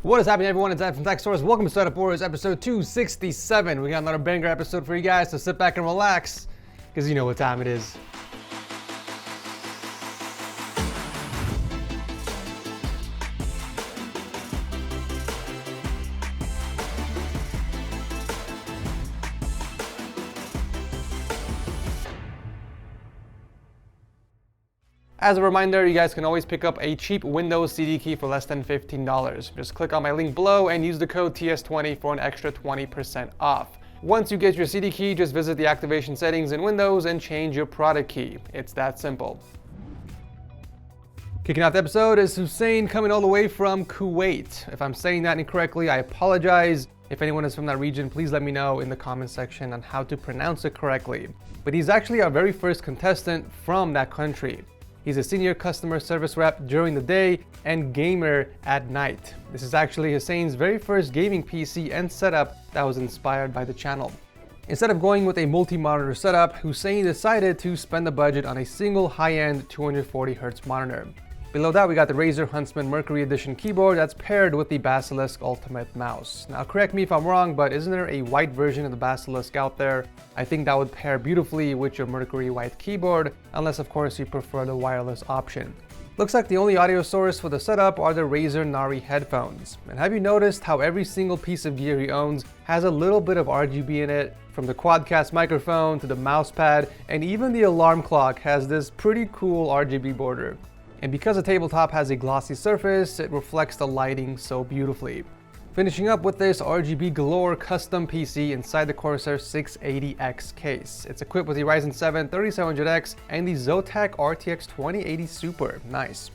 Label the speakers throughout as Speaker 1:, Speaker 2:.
Speaker 1: What is happening, everyone? It's Ed from Tech Source. Welcome to Startup Wars episode 267. We got another banger episode for you guys, so sit back and relax, because you know what time it is. As a reminder, you guys can always pick up a cheap Windows CD key for less than $15. Just click on my link below and use the code TS20 for an extra 20% off. Once you get your CD key, just visit the activation settings in Windows and change your product key. It's that simple. Kicking off the episode is Hussein, coming all the way from Kuwait. If I'm saying that incorrectly, I apologize. If anyone is from that region, please let me know in the comment section on how to pronounce it correctly. But he's actually our very first contestant from that country. He's a senior customer service rep during the day and gamer at night. This is actually Hussein's very first gaming PC and setup that was inspired by the channel. Instead of going with a multi-monitor setup, Hussein decided to spend the budget on a single high-end 240Hz monitor. Below that, we got the Razer Huntsman Mercury Edition keyboard that's paired with the Basilisk Ultimate mouse. Now, correct me if I'm wrong, but isn't there a white version of the Basilisk out there? I think that would pair beautifully with your Mercury white keyboard, unless of course you prefer the wireless option. Looks like the only audio source for the setup are the Razer Nari headphones. And have you noticed how every single piece of gear he owns has a little bit of RGB in it? From the Quadcast microphone to the mouse pad, and even the alarm clock has this pretty cool RGB border. And because the tabletop has a glossy surface, it reflects the lighting so beautifully. Finishing up with this RGB galore custom PC inside the Corsair 680X case. It's equipped with the Ryzen 7 3700X and the Zotac RTX 2080 Super. Nice.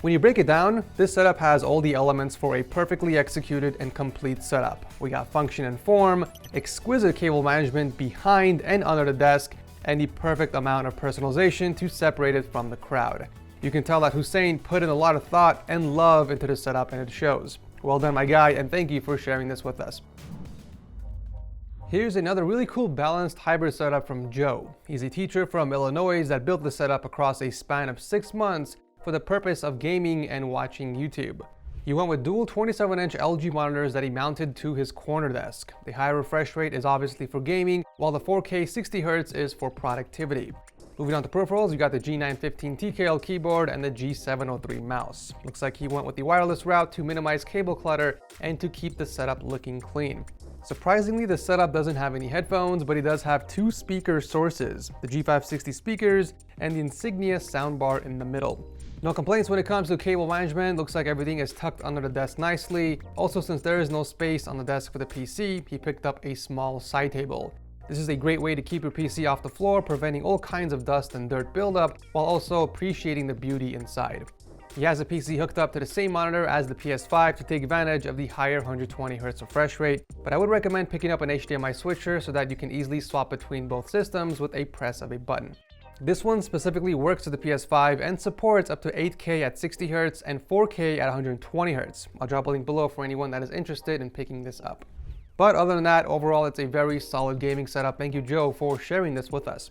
Speaker 1: When you break it down, this setup has all the elements for a perfectly executed and complete setup. We got function and form, exquisite cable management behind and under the desk, and the perfect amount of personalization to separate it from the crowd. You can tell that Hussein put in a lot of thought and love into the setup, and it shows. Well done, my guy, and thank you for sharing this with us. Here's another really cool balanced hybrid setup from Joe. He's a teacher from Illinois that built the setup across a span of 6 months for the purpose of gaming and watching YouTube. He went with dual 27-inch LG monitors that he mounted to his corner desk. The high refresh rate is obviously for gaming, while the 4K 60Hz is for productivity. Moving on to peripherals, you got the G915 TKL keyboard and the G703 mouse. Looks like he went with the wireless route to minimize cable clutter and to keep the setup looking clean. Surprisingly, the setup doesn't have any headphones, but he does have 2 speaker sources, the G560 speakers and the Insignia soundbar in the middle. No complaints when it comes to cable management. Looks like everything is tucked under the desk nicely. Also, since there is no space on the desk for the PC, he picked up a small side table. This is a great way to keep your PC off the floor, preventing all kinds of dust and dirt buildup, while also appreciating the beauty inside. He has the PC hooked up to the same monitor as the PS5 to take advantage of the higher 120Hz refresh rate, but I would recommend picking up an HDMI switcher so that you can easily swap between both systems with a press of a button. This one specifically works with the PS5 and supports up to 8K at 60Hz and 4K at 120Hz. I'll drop a link below for anyone that is interested in picking this up. But other than that, overall, it's a very solid gaming setup. Thank you, Joe, for sharing this with us.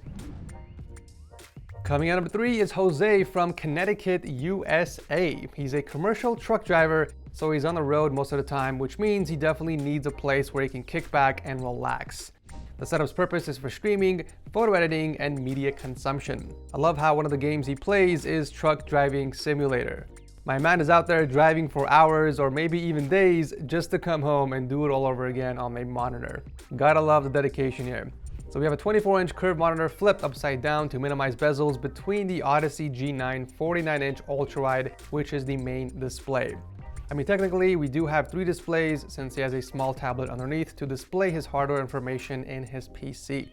Speaker 1: Coming at number 3 is Jose from Connecticut, USA. He's a commercial truck driver, so he's on the road most of the time, which means he definitely needs a place where he can kick back and relax. The setup's purpose is for streaming, photo editing, and media consumption. I love how one of the games he plays is Truck Driving Simulator. My man is out there driving for hours or maybe even days just to come home and do it all over again on a monitor. Gotta love the dedication here. So we have a 24-inch curved monitor flipped upside down to minimize bezels between the Odyssey G9 49-inch ultra-wide, which is the main display. I mean, technically, we do have 3 displays since he has a small tablet underneath to display his hardware information in his PC.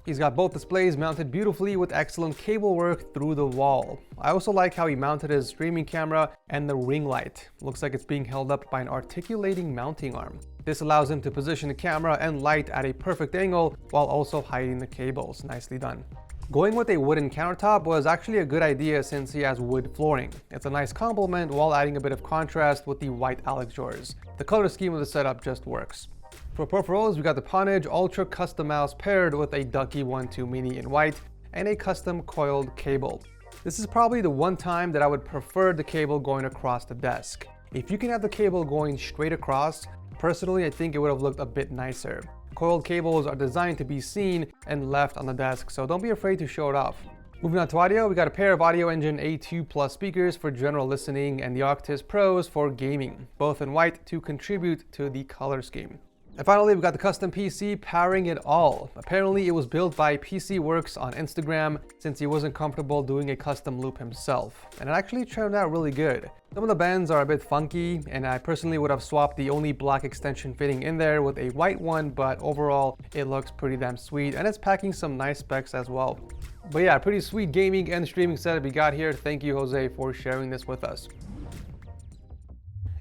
Speaker 1: He's got both displays mounted beautifully with excellent cable work through the wall. I also like how he mounted his streaming camera and the ring light. Looks like it's being held up by an articulating mounting arm. This allows him to position the camera and light at a perfect angle while also hiding the cables. Nicely done. Going with a wooden countertop was actually a good idea since he has wood flooring. It's a nice complement while adding a bit of contrast with the white Alex drawers. The color scheme of the setup just works. For peripherals, we got the Ponage Ultra Custom Mouse paired with a Ducky 1-2 Mini in white and a custom coiled cable. This is probably the one time that I would prefer the cable going across the desk. If you can have the cable going straight across, personally I think it would have looked a bit nicer. Coiled cables are designed to be seen and left on the desk, so don't be afraid to show it off. Moving on to audio, we got a pair of Audio Engine A2 Plus speakers for general listening and the Octis Pros for gaming, both in white to contribute to the color scheme. And finally, we got the custom PC powering it all. Apparently, it was built by PC Works on Instagram since he wasn't comfortable doing a custom loop himself. And it actually turned out really good. Some of the bends are a bit funky, and I personally would have swapped the only black extension fitting in there with a white one, but overall, it looks pretty damn sweet, and it's packing some nice specs as well. But yeah, pretty sweet gaming and streaming setup we got here. Thank you, Jose, for sharing this with us.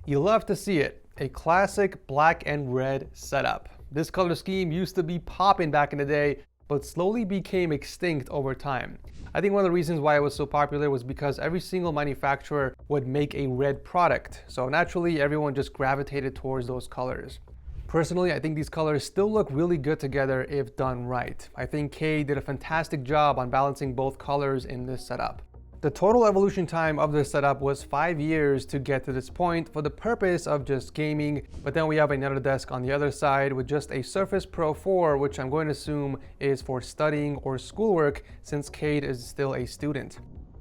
Speaker 1: You love to see it. A classic black and red setup. This color scheme used to be popping back in the day, but slowly became extinct over time. I think one of the reasons why it was so popular was because every single manufacturer would make a red product, so naturally everyone just gravitated towards those colors. Personally, I think these colors still look really good together if done right. I think Cade did a fantastic job on balancing both colors in this setup. The total evolution time of this setup was 5 years to get to this point for the purpose of just gaming, but then we have another desk on the other side with just a Surface Pro 4, which I'm going to assume is for studying or schoolwork since Cade is still a student.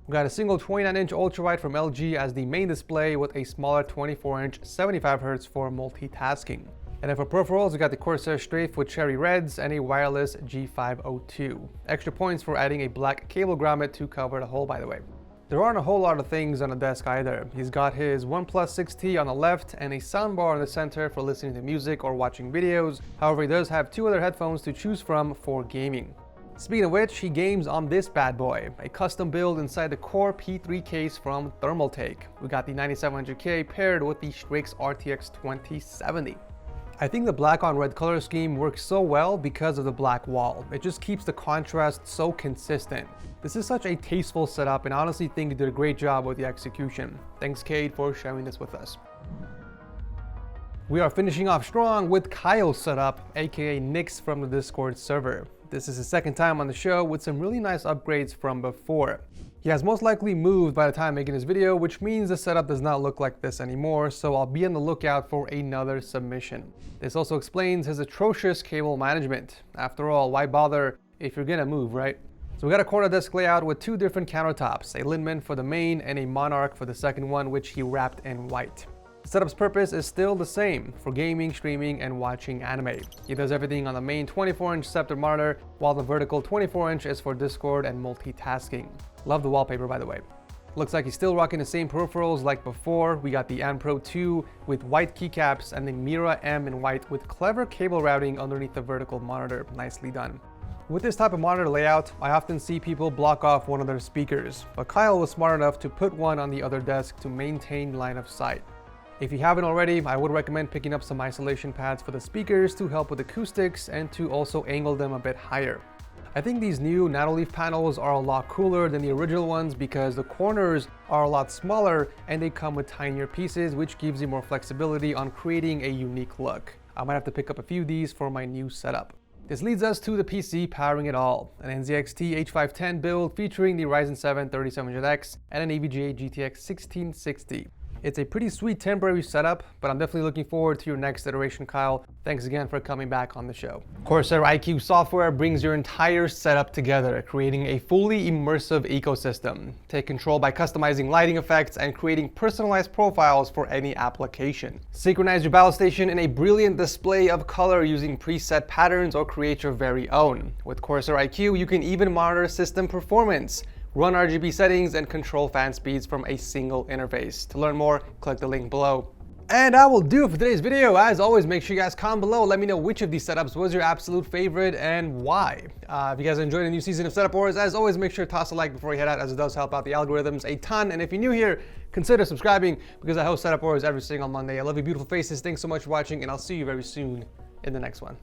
Speaker 1: We got a single 29-inch ultrawide from LG as the main display with a smaller 24-inch 75Hz for multitasking. And then for peripherals, we got the Corsair Strafe with cherry reds and a wireless G502. Extra points for adding a black cable grommet to cover the hole, by the way. There aren't a whole lot of things on the desk either. He's got his OnePlus 6T on the left and a soundbar in the center for listening to music or watching videos. However, he does have 2 other headphones to choose from for gaming. Speaking of which, he games on this bad boy, a custom build inside the Core P3 case from Thermaltake. We got the 9700K paired with the Strix RTX 2070. I think the black on red color scheme works so well because of the black wall. It just keeps the contrast so consistent. This is such a tasteful setup, and I honestly think you did a great job with the execution. Thanks, Cade, for sharing this with us. We are finishing off strong with Kyle's setup, aka Nix from the Discord server. This is his second time on the show with some really nice upgrades from before. He has most likely moved by the time making this video, which means the setup does not look like this anymore, so I'll be on the lookout for another submission. This also explains his atrocious cable management. After all, why bother if you're gonna move, right? So we got a corner desk layout with 2 different countertops, a Lindemann for the main and a Monarch for the second one, which he wrapped in white. The setup's purpose is still the same, for gaming, streaming, and watching anime. He does everything on the main 24-inch Scepter monitor, while the vertical 24-inch is for Discord and multitasking. Love the wallpaper, by the way. Looks like he's still rocking the same peripherals like before. We got the AnPro 2 with white keycaps and the Mira M in white with clever cable routing underneath the vertical monitor. Nicely done. With this type of monitor layout, I often see people block off one of their speakers, but Kyle was smart enough to put one on the other desk to maintain line of sight. If you haven't already, I would recommend picking up some isolation pads for the speakers to help with acoustics and to also angle them a bit higher. I think these new Nanoleaf panels are a lot cooler than the original ones because the corners are a lot smaller and they come with tinier pieces, which gives you more flexibility on creating a unique look. I might have to pick up a few of these for my new setup. This leads us to the PC powering it all, an NZXT H510 build featuring the Ryzen 7 3700X and an EVGA GTX 1660. It's a pretty sweet temporary setup, but I'm definitely looking forward to your next iteration, Kyle. Thanks again for coming back on the show. Corsair iCUE software brings your entire setup together, creating a fully immersive ecosystem. Take control by customizing lighting effects and creating personalized profiles for any application. Synchronize your battle station in a brilliant display of color using preset patterns or create your very own. With Corsair iCUE, you can even monitor system performance, run RGB settings, and control fan speeds from a single interface. To learn more, click the link below. And that will do it for today's video. As always, make sure you guys comment below. Let me know which of these setups was your absolute favorite and why. If you guys are enjoying a new season of Setup Wars, as always, make sure to toss a like before you head out, as it does help out the algorithms a ton. And if you're new here, consider subscribing because I host Setup Wars every single Monday. I love you beautiful faces. Thanks so much for watching, and I'll see you very soon in the next one.